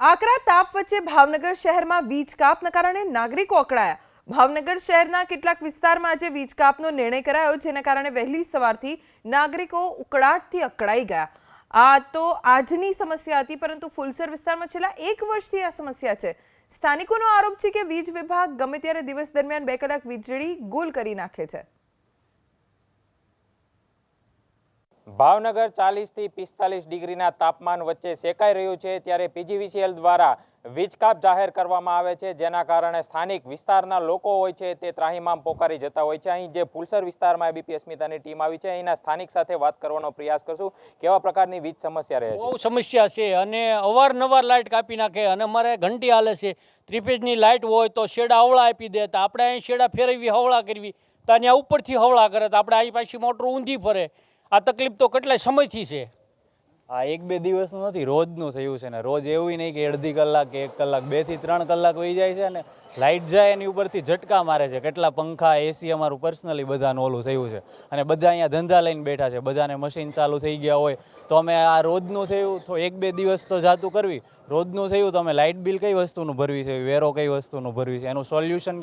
આકરા તાપ વચ્ચે ભાવનગર શહેરમાં વીજ કાપના કારણે નાગરિકો અકળાયા। ભાવનગર શહેરના કેટલાક વિસ્તારમાં આજે વીજ કાપનો નિર્ણય કરાયો, જેના કારણે વહેલી સવારથી નાગરિકો ઉકળાટથી અકળાઈ ગયા। આ તો આજની સમસ્યા હતી, પરંતુ ફુલસર વિસ્તારમાં છેલ્લા 1 વર્ષથી આ સમસ્યા છે। સ્થાનિકોનો આરોપ છે કે વીજ વિભાગ ગમે ત્યારે દિવસ દરમિયાન 2 કલાક વીજળી ગુલ કરી નાખે છે। ભાવનગર 40 થી 45 ડિગ્રીના તાપમાન વચ્ચે સેકાઈ રહ્યું છે, ત્યારે પીજીવીસીએલ દ્વારા વીજ કાપ જાહેર કરવામાં આવે છે, જેના કારણે સ્થાનિક વિસ્તારના લોકો હોય છે તે ત્રાહિમામ પોકારી જતા હોય છે। અહીં જે ફુલસર વિસ્તારમાં એબીપી અસ્મિતાની ટીમ આવી છે, અહીંના સ્થાનિક સાથે વાત કરવાનો પ્રયાસ કરશું। કેવા પ્રકારની વીજ સમસ્યા રહે છે? બહુ સમસ્યા છે અને અવારનવાર લાઇટ કાપી નાખે અને અમારે ઘંટી હાલે છે। ત્રિફેજની લાઇટ હોય તો શેડા હવળા આપી દે, તો આપણે અહીં શેડા ફેરવી હવળા કરવી તો અહીંયા ઉપરથી હવળા કરે તો આપણે અહીં પાછી મોટર ઊંધી ફરે। આ તકલીફ તો કેટલાય સમયથી છે। આ 1-2 દિવસનું નથી, રોજનું થયું છે ને રોજ એવું નહીં કે અડધી કલાક કે 1 કલાક, 2 થી 3 કલાક વહી જાય છે ને લાઇટ જાય એની ઉપરથી ઝટકા મારે છે। કેટલા પંખા એસી અમારું પર્સનલી બધાનું ઓલું થયું છે અને બધા અહીંયા ધંધા લઈને બેઠા છે, બધાને મશીન ચાલુ થઈ ગયા હોય તો અમે આ રોજનું થયું તો 1-2 દિવસ તો જાતું કરવી, રોજનું થયું તો અમે લાઇટ બિલ કઈ વસ્તુનું ભરવી છે, વેરો કઈ વસ્તુનું ભરવી છે, એનું સોલ્યુશન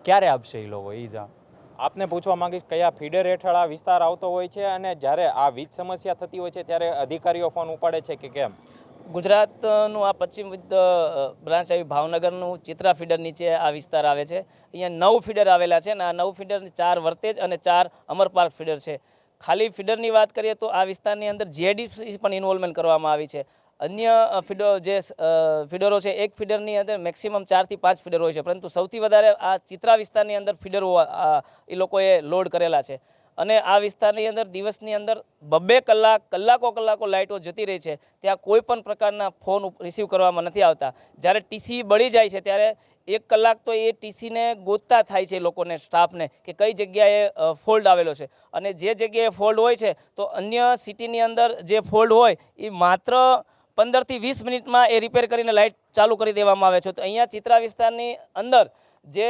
ક્યારે આપશે એ લોકો એ જાણ। આપને પૂછવા માંગીશ કયા ફીડર હેઠળ આ વિસ્તાર આવતો હોય છે અને જ્યારે આ વીજ સમસ્યા થતી હોય છે ત્યારે અધિકારીઓ ફોન ઉપાડે છે કે કેમ? ગુજરાતનું આ પશ્ચિમ બ્રાન્ચ આવી ભાવનગરનું ચિત્રા ફીડર નીચે આ વિસ્તાર આવે છે। અહીંયા 9 ફીડર આવેલા છે અને આ 9 ફીડર 4 વર્તેજ અને 4 અમરપાર્ક ફીડર છે। ખાલી ફીડરની વાત કરીએ તો આ વિસ્તારની અંદર જીઆઈડીસી પણ ઇન્વોલ્વમેન્ટ કરવામાં આવી છે। અન્ય ફીડરો છે, એક ફીડરની અંદર મેક્સિમમ 4 થી 5 ફીડર હોય છે, પરંતુ સૌથી વધારે આ ચિત્રા વિસ્તારની અંદર ફીડરો એ લોકોએ લોડ કરેલા છે અને આ વિસ્તારની અંદર દિવસની અંદર 2 કલાકો લાઇટો જતી રહી છે, ત્યાં કોઈ પણ પ્રકારના ફોન રિસીવ કરવામાં નથી આવતા। જ્યારે ટીસી બળી જાય છે ત્યારે 1 કલાક તો એ ટીસીને ગોતતા થાય છે લોકોને, સ્ટાફને, કે કઈ જગ્યાએ ફોલ્ટ આવેલો છે અને જે જગ્યાએ ફોલ્ટ હોય છે તો અન્ય સિટીની અંદર જે ફોલ્ટ હોય એ માત્ર 15 થી 20 મિનિટમાં એ રિપેર કરીને લાઇટ ચાલુ કરી દેવામાં આવે છે। તો અહીંયા ચિત્રા વિસ્તારની અંદર જે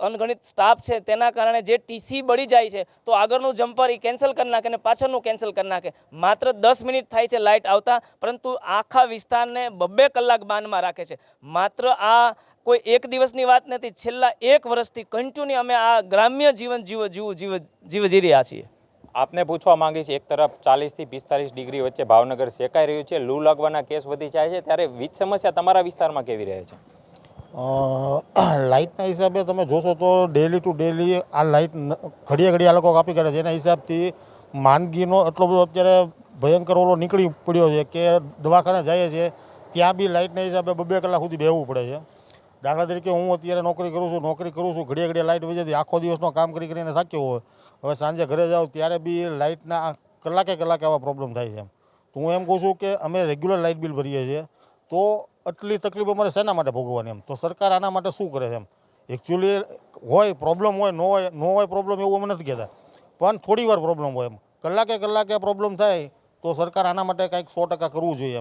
અનગણિત સ્ટાફ છે તેના કારણે જે ટીસી બળી જાય છે તો આગળનું જમ્પર એ કેન્સલ કરી નાખે અને પાછળનું કેન્સલ કરી નાખે। માત્ર 10 મિનિટ થાય છે લાઇટ આવતા, પરંતુ આખા વિસ્તારને 2 કલાક બાનમાં રાખે છે। માત્ર આ કોઈ એક દિવસની વાત નથી, છેલ્લા 1 વર્ષથી કન્ટિન્યુ અમે આ ગ્રામ્ય જીવન જીવી રહ્યા છીએ। આપને પૂછવા માંગીશ, એક તરફ 40 થી 45 ડિગ્રી વચ્ચે ભાવનગર સેકાઈ રહ્યું છે, લૂ લાગવાના કેસ વધી જાય છે, ત્યારે વીજ સમસ્યા તમારા વિસ્તારમાં કેવી રહે છે? લાઇટના હિસાબે તમે જોશો તો ડેલી ટુ ડેલી આ લાઇટ ઘડીએ આ લોકો કાપી કાઢે છે। એના હિસાબથી માંદગીનો એટલો બધો અત્યારે ભયંકર ઓલો નીકળી પડ્યો છે કે દવાખાને જઈએ છીએ ત્યાં બી લાઇટના હિસાબે 2-2 કલાક સુધી બેહવું પડે છે। દાખલા તરીકે હું અત્યારે નોકરી કરું છું, ઘડીએ લાઇટ વહી જતી, આખો દિવસનો કામ કરીને થાક્યો હોય, હવે સાંજે ઘરે જાઉં ત્યારે બી લાઇટના કલાકે આવા પ્રોબ્લેમ થાય છે। તો હું એમ કહું છું કે અમે રેગ્યુલર લાઇટ બિલ ભરીએ છીએ, તો આટલી તકલીફ અમારે શેના માટે ભોગવવાની એમ? તો સરકાર આના માટે શું કરે છે એમ? એકચ્યુઅલી હોય પ્રોબ્લેમ હોય, નો હોય પ્રોબ્લેમ એવું અમે નથી કહેતા, પણ થોડી વાર પ્રોબ્લેમ હોય એમ, કલાકે પ્રોબ્લેમ થાય તો સરકાર આના માટે કંઈક 100% કરવું જોઈએ એમ।